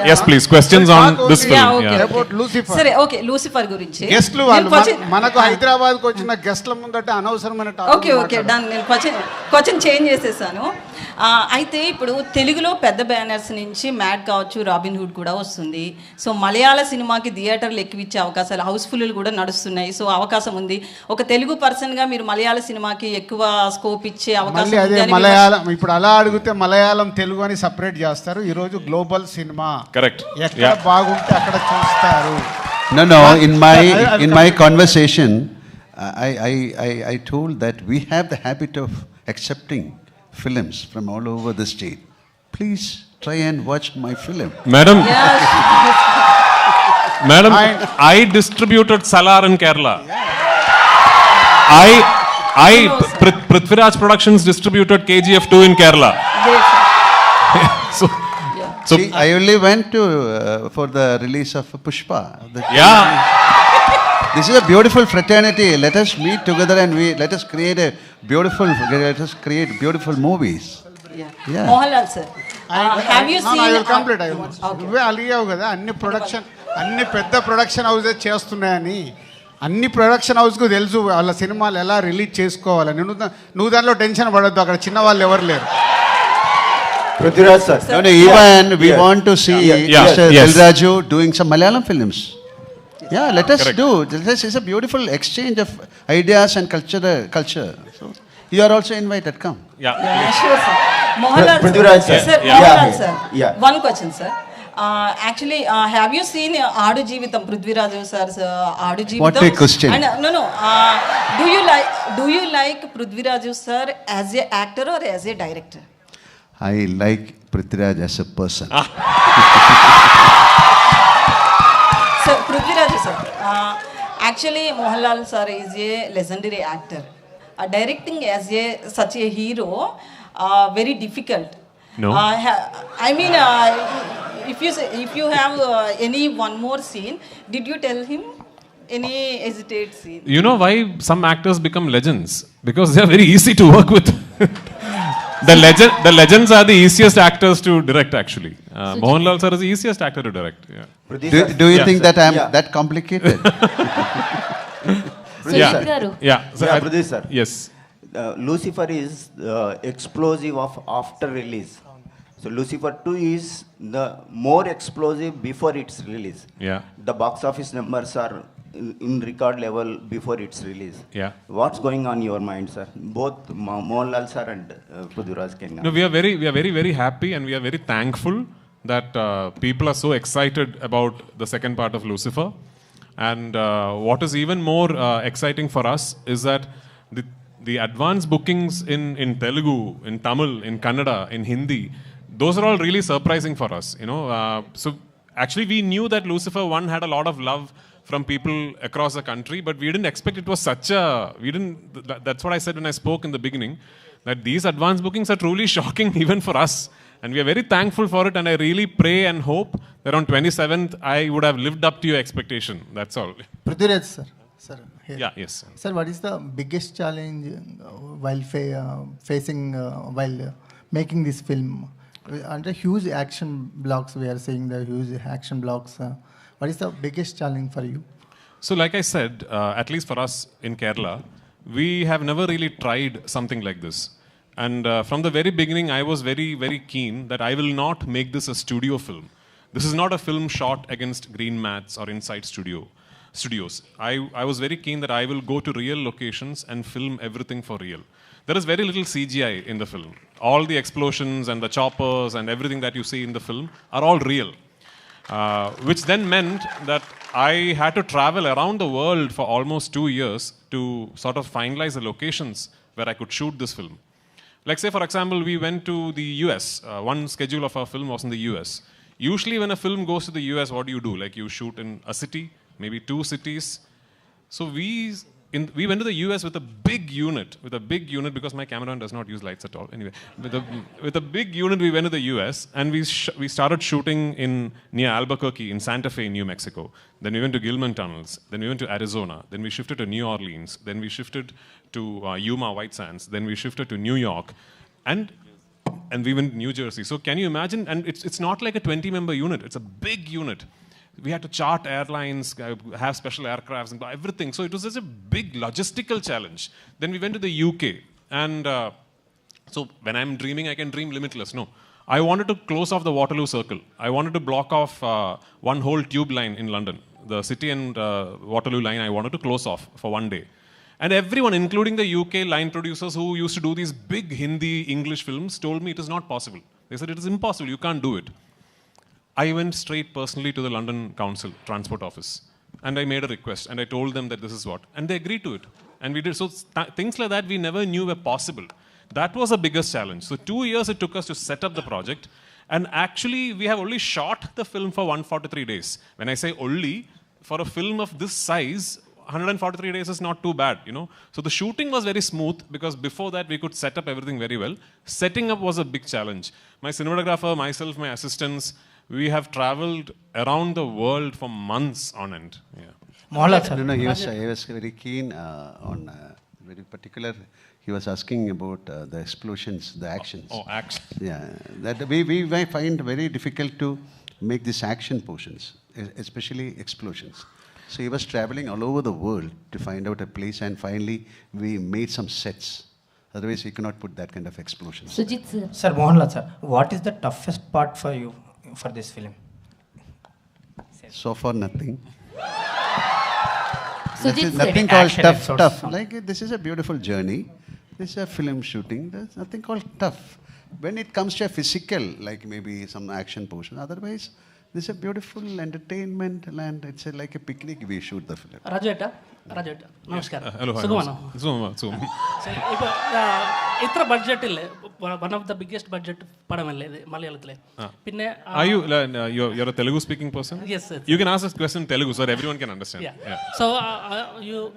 yes please questions on this film about Lucifer. సరే, ఓకే, లూసిఫర్ గురించి గెస్ట్లు వాళ్ళు మనకు హైదరాబాద్ కు వచ్చిన గెస్ట్ల ముందట అనవసరమైన టాపిక్. Okay done. నేను క్వశ్చన్ చేంజ్ చేసేసాను. అయితే ఇప్పుడు తెలుగులో పెద్ద బ్యానర్స్ నుంచి మ్యాడ్ కావచ్చు, రాబిన్ హుడ్ కూడా వస్తుంది. సో మలయాళ సినిమాకి థియేటర్లు ఎక్కువిచ్చే అవకాశాలు, హౌస్ఫుల్ కూడా నడుస్తున్నాయి. సో అవకాశం ఉంది. ఒక తెలుగు పర్సన్గా మీరు మలయాళ సినిమాకి ఎక్కువ స్కోప్ ఇచ్చే అవకాశం అదే మలయాళం. ఇప్పుడు అలా అడిగితే మలయాళం తెలుగు అని సపరేట్ చేస్తారు. ఈ రోజు గ్లోబల్ సినిమా కరెక్ట్, ఎక్కడ బాగుంటే అక్కడ చూస్తారు. No, in my conversation I told that we have the habit of accepting films from all over the state. Please try and watch my film. Madam, Madam, I distributed Salar in Kerala. Prithviraj Productions distributed KGF 2 in Kerala. So See, I only went to for the release of Pushpa. Yeah. This is a beautiful fraternity. Let us meet together and let us create beautiful movies. Yeah. Mohanlal sir, have you seen? I will complete. నువ్వే అలిగావు కదా అన్ని పెద్ద production హౌసే చేస్తున్నాయని. అన్ని production హౌస్కు తెలుసు వాళ్ళ సినిమాలు ఎలా రిలీజ్ చేసుకోవాలని. నువ్వు దానిలో టెన్షన్ పడద్దు, అక్కడ చిన్న వాళ్ళు ఎవరు లేరు. Prithviraj sir. No, even we want to see Mr. Dilraju doing some Malayalam films. Yeah, let us do. This is a beautiful exchange of ideas and culture. So you are also invited. Come. Yeah, sure sir. Mohanlal Prithviraj sir. Mohanlal sir. One question sir. Actually, have you seen Aadu Jeevitam, Prithviraj sir's Aadu Jeevitam? What a question. And, no. Do you like Prithviraj sir as a actor or as a director? I like Prithviraj as a person. Sir, Prithviraj sir, actually Mohanlal sir is a legendary actor. Directing as such a hero, very difficult. No. I mean, if you have any one more scene, did you tell him any hesitate scene? You know why some actors become legends? Because they are very easy to work with. The legends are the easiest actors to direct actually. Mohanlal sir is the easiest actor to direct. Yeah. Do you think that I am that complicated? Yeah. So Pradesh sir. Yes. Lucifer is explosive of after release. So Lucifer 2 is the more explosive before its release. Yeah. The box office numbers are in record level before its release. Yeah. What's going on in your mind, sir? Both Mohanlal sir and Prithviraj Kenga. No, we are very happy and we are very thankful that people are so excited about the second part of Lucifer. And what is even more exciting for us is that the advance bookings in Telugu, in Tamil, in Kannada, in Hindi, those are all really surprising for us. You know, so actually we knew that Lucifer 1 had a lot of love from people across the country, but we didn't expect it was such a. That's what I said when I spoke in the beginning, that these advance bookings are truly shocking even for us. And we are very thankful for it, and I really pray and hope that on 27th I would have lived up to your expectation. That's all. Prithviraj sir. Sir. Here. Yeah, yes. Sir, what is the biggest challenge while facing while making this film? Under huge action blocks, we are seeing the huge action blocks. What is the biggest challenge for you? So, like I said, at least for us in Kerala, we have never really tried something like this. And from the very beginning, I was very, very keen that I will not make this a studio film. This is not a film shot against green mats or inside studios. I was very keen that I will go to real locations and film everything for real. There is very little CGI in the film. All the explosions and the choppers and everything that you see in the film are all real. Which then meant that I had to travel around the world for almost 2 years to sort of finalize the locations where I could shoot this film. Like say, for example, we went to the US. One schedule of our film was in the US. Usually when a film goes to the US, what do? Like you shoot in a city, maybe 2 cities. So we went to the US with a big unit, because my cameraman does not use lights at all. Anyway, with a big unit, we went to the US and we started shooting near Albuquerque in Santa Fe, New Mexico. Then we went to Gilman Tunnels. Then we went to Arizona. Then we shifted to New Orleans. Then we shifted to Yuma White Sands. Then we shifted to New York. And we went to New Jersey. So can you imagine? And it's not like a 20-member unit. It's a big unit. We had to chart airlines, have special aircrafts and everything. So it was such a big logistical challenge. Then we went to the UK. And so when I'm dreaming, I can dream limitless. No. I wanted to close off the Waterloo Circle. I wanted to block off one whole tube line in London. The City and Waterloo line I wanted to close off for one day. And everyone, including the UK line producers who used to do these big Hindi, English films, told me it is not possible. They said, it is impossible, you can't do it. I went straight personally to the London Council Transport Office. And I made a request, and I told them that this is what. And they agreed to it. And we did. So things like that we never knew were possible. That was the biggest challenge. So 2 years it took us to set up the project. And actually, we have only shot the film for 143 days. When I say only, for a film of this size, 143 days is not too bad, you know. So the shooting was very smooth because before that we could set up everything very well. Setting up was a big challenge. My cinematographer, myself, my assistants, we have traveled around the world for months on end. Yeah. Mohanlal, sir. No, he was very keen on very particular. He was asking about the explosions, the actions. Oh, action. Yeah, that we might find very difficult to make these action portions, especially explosions. So he was traveling all over the world to find out a place, and finally we made some sets. Otherwise, we cannot put that kind of explosions. Sujit sir. Sir, Mohanlal sir, what is the toughest part for you for this film? So far, nothing. Sujit sir. Nothing called tough. Like this is a beautiful journey. This is a film shooting. There's nothing called tough. When it comes to a physical, like maybe some action portion, otherwise, this is a beautiful entertainment and it's like a picnic we shoot the film. Raju, namaskar. Hello, Sukumaran. Itra budget one of the biggest budget padam Malayalam. Are you you're a Telugu speaking person? Yes, sir. You can ask this question in Telugu so everyone can understand. Yeah. So you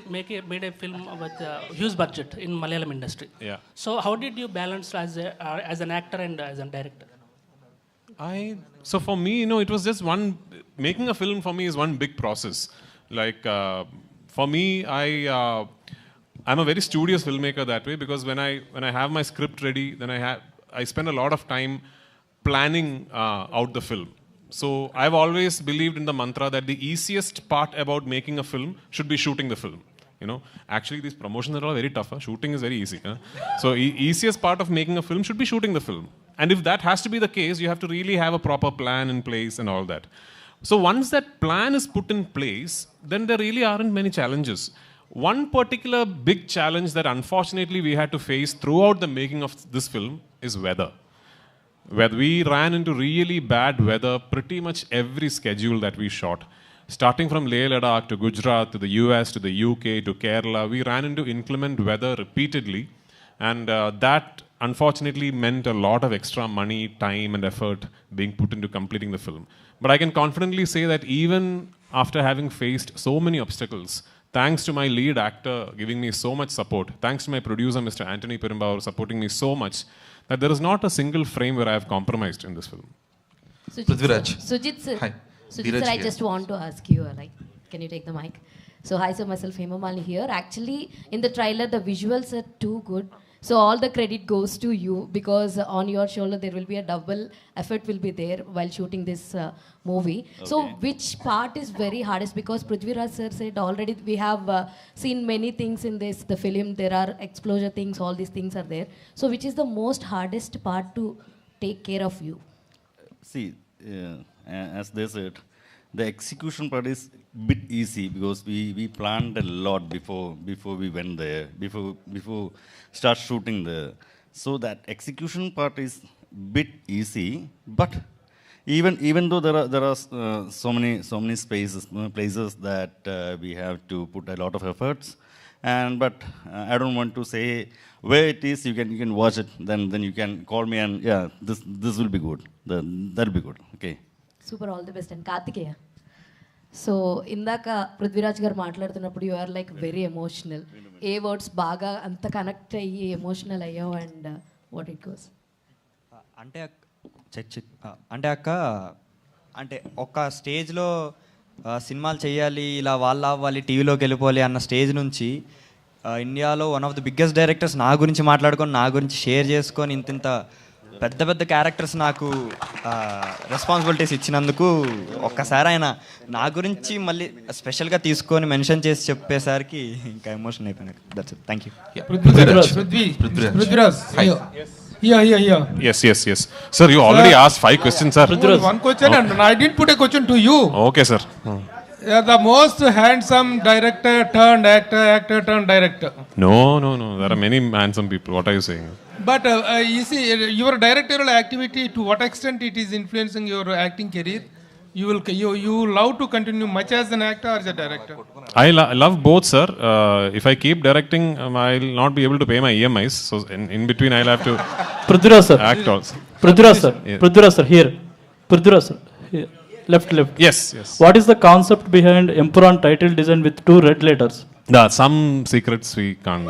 made a film with huge budget in Malayalam industry. Yeah. So how did you balance as an actor and as a director? So for me, you know, it was just making a film for me is one big process. Like for me, I'm a very studious filmmaker that way because when I have my script ready, then I spend a lot of time planning out the film. So I've always believed in the mantra that the easiest part about making a film should be shooting the film. You know, actually these promotions are all very tough. Shooting is very easy. So easiest part of making a film should be shooting the film. And if that has to be the case, you have to really have a proper plan in place and all that. So once that plan is put in place, then there really aren't many challenges. One particular big challenge that unfortunately we had to face throughout the making of this film is weather. Where we ran into really bad weather pretty much every schedule that we shot. Starting from Leh Ladakh to Gujarat to the US to the UK to Kerala, we ran into inclement weather repeatedly. And that unfortunately meant a lot of extra money, time and effort being put into completing the film. But I can confidently say that even after having faced so many obstacles, thanks to my lead actor giving me so much support, thanks to my producer, Mr. Anthony Perumbauer, supporting me so much, that there is not a single frame where I have compromised in this film. Prithviraj. Sujit sir. Hi. Sujit sir, I just want to ask you, can you take the mic? So hi sir, myself Hema Malini here. Actually, in the trailer, the visuals are too good. So all the credit goes to you because on your shoulder there will be a double effort will be there while shooting this movie. So which part is very hardest? Because Prithviraj sir said already we have seen many things in the film. There are explosion things, all these things are there. So which is the most hardest part to take care of you? See, as they said, the execution part is bit easy because we planned a lot before we went there, before start shooting there. So that execution part is bit easy, but even though there are so many places that we have to put a lot of efforts, but I don't want to say where it is. You can watch it, then you can call me and yeah, this will be good. That'll be good. Okay. Super, all the best. And Kartikeya. So ఇందాక పృథ్వీరాజ్ గారు మాట్లాడుతున్నప్పుడు you are like very emotional. A words బాగా అంత connect అయ్యి emotional అయ్యావు and what it goes? అంటే అక్క అంటే ఒక స్టేజ్లో సినిమాలు చేయాలి, ఇలా వాళ్ళు అవ్వాలి, టీవీలోకి వెళ్ళిపోవాలి అన్న స్టేజ్ నుంచి ఇండియాలో one of the biggest directors నా గురించి మాట్లాడుకొని, నా గురించి షేర్ చేసుకొని ఇంత పెద్ద క్యారెక్టర్స్ నాకు రెస్పాన్సిబిలిటీస్ ఇచ్చినందుకు ఒక్కసారి ఆయన నా గురించి మళ్ళీ స్పెషల్గా తీసుకొని మెన్షన్ చేసి చెప్పేసరికి ఇంకా ఎమోషన్ అయిపోయినా. That's it. Thank you. Prithviraj. Yes. Sir, you already asked 5 questions, sir. One question and I did put a question to you. Okay, sir. The most handsome director turned actor turned director. No. There are many handsome people. What are you saying? But you see, your directorial activity, to what extent it is influencing your acting career? You love to continue much as an actor or as a director? I love both, sir. If I keep directing, I'll not be able to pay my EMIs. So in between, I'll have to Prithviraj sir. act also. Prithviraj sir. Yeah. Prithviraj sir, here. Prithviraj sir. Here. Left. Yes. What is the concept behind Empuraan title design with 2 red letters? Some secrets we can't.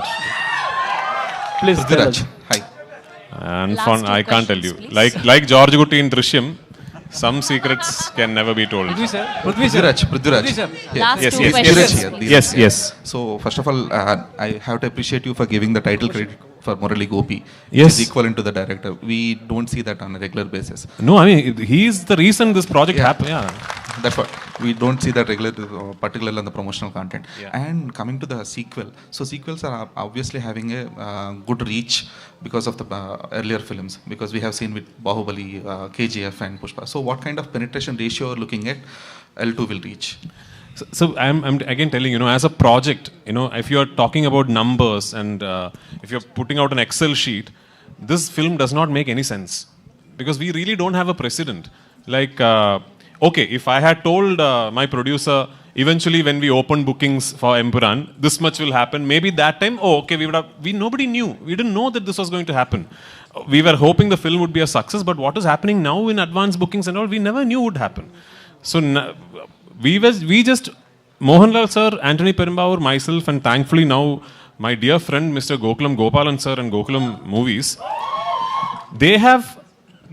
Please tell us. Hi. And I can't tell you. Like George Gutti in Drishyam, some secrets can never be told. Prithviraj. Last 2 questions. Yes. So first of all, I have to appreciate you for giving the title credit for Murali Gopi. Yes. He's equivalent to the director. We don't see that on a regular basis. No, I mean, he's the reason this project happened. Yeah. That's what. We don't see that regular, particularly on the promotional content. Yeah. And coming to the sequel. So sequels are obviously having a good reach because of the earlier films. Because we have seen with Bahubali, KGF and Pushpa. So what kind of penetration ratio you're looking at L2 will reach? So I'm again telling you, as a project, if you're talking about numbers and if you're putting out an Excel sheet, this film does not make any sense because we really don't have a precedent. Like, okay, if I had told my producer eventually when we opened bookings for Empuraan, this much will happen, maybe that time, nobody knew. We didn't know that this was going to happen. We were hoping the film would be a success, but what is happening now in advance bookings and all, we never knew would happen. So we just, Mohanlal sir, Anthony Perumbavoor, myself, and thankfully now my dear friend Mr. Gokulam Gopalan sir and Gokulam Movies, they have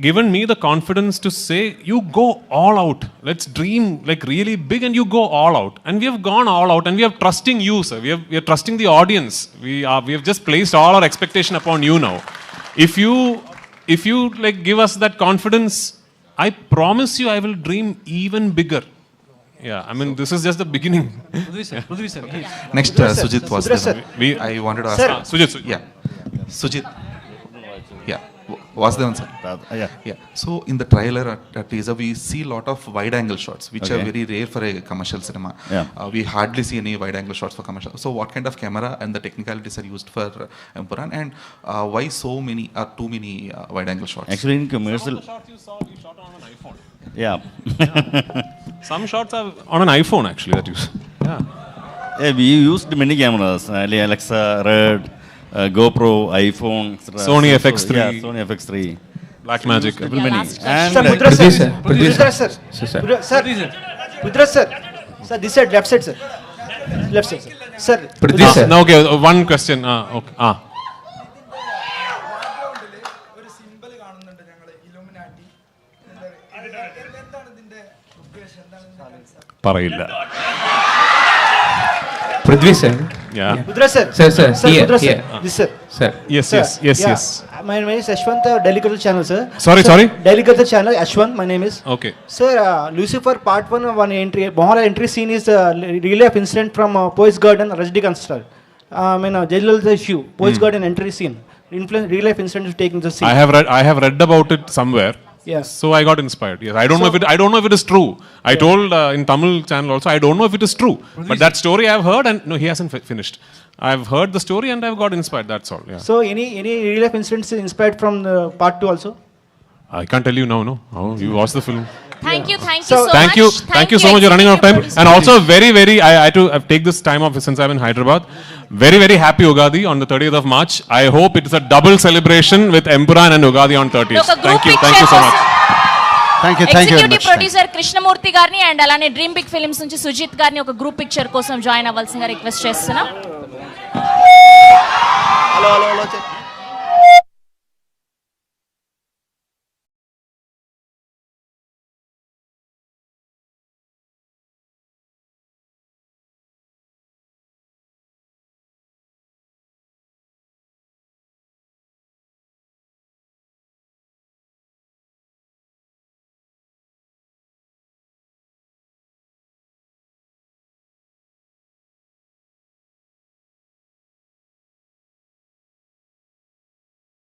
given me the confidence to say, you go all out. Let's dream like really big and you go all out. And we have gone all out and we are trusting you, sir. We are trusting the audience. We have just placed all our expectation upon you now. If you like give us that confidence, I promise you I will dream even bigger. Yeah, I mean, this is just the beginning. Prithvi sir. Next, Sujit was there. I wanted to ask. Sujit. Yeah. Sujit. Yeah. Was there one, sir? Yeah. So in the trailer at teaser, we see a lot of wide-angle shots, which are very rare for a commercial cinema. Yeah. We hardly see any wide-angle shots for commercial. So what kind of camera and the technicalities are used for Empuraan, and why so many or too many wide-angle shots? Actually, in commercial. Some of the shots you saw, we shot on an iPhone. Yeah. Some shots are on an iPhone actually that you. Yeah. We used many cameras, Alexa, Red, GoPro, iPhone, etc. Sony FX3. Yeah, Sony FX3. Blackmagic. Many. And Prithviraj sir. Prithviraj sir. Sir, this side, left side, sir. Left side, sir. Sir. Prithviraj sir. Now, okay, one question. Okay. പറയില്ല. Prithviraj sir. Yeah. Prithviraj sir. Sir, here, Prithviraj here. This sir. Sir. Yes, Sir, yes, yes, yeah. yes. My name is Ashwant, Directorial channel, sir. Sorry? Directorial channel, Ashwant, my name is. Okay. Sir, Lucifer part 1 entry, Mohanlal entry scene is real life incident from Poets Garden, Rajnikant star. Jailal issue, Poets Garden entry scene. Real life incident is taking the scene. I have read about it somewhere. Yes. So I got inspired. Yes, I don't know if it is true. I told in Tamil channel also, I don't know if it is true. But that story I have heard, and no, he hasn't finished. I have heard the story and I have got inspired. That's all. Yeah. So any real life incidents inspired from the part 2 also? I can't tell you now. No, you watch the film. Thank you so Thank much. you so much. You're running out of time. And also very, I had to take this time off since I'm in Hyderabad. Very happy Ugadi on the 30th of March. I hope it is a double celebration with Empuraan and Ugadi on 30th. Thank you so much. Thank you executive producer Krishnamurthy గారిని and అలానే dream big films నుంచి సుజిత్ గారిని ఒక group picture కోసం join అవ్వాల్సిందిగా request చేస్తున్నాం. Hello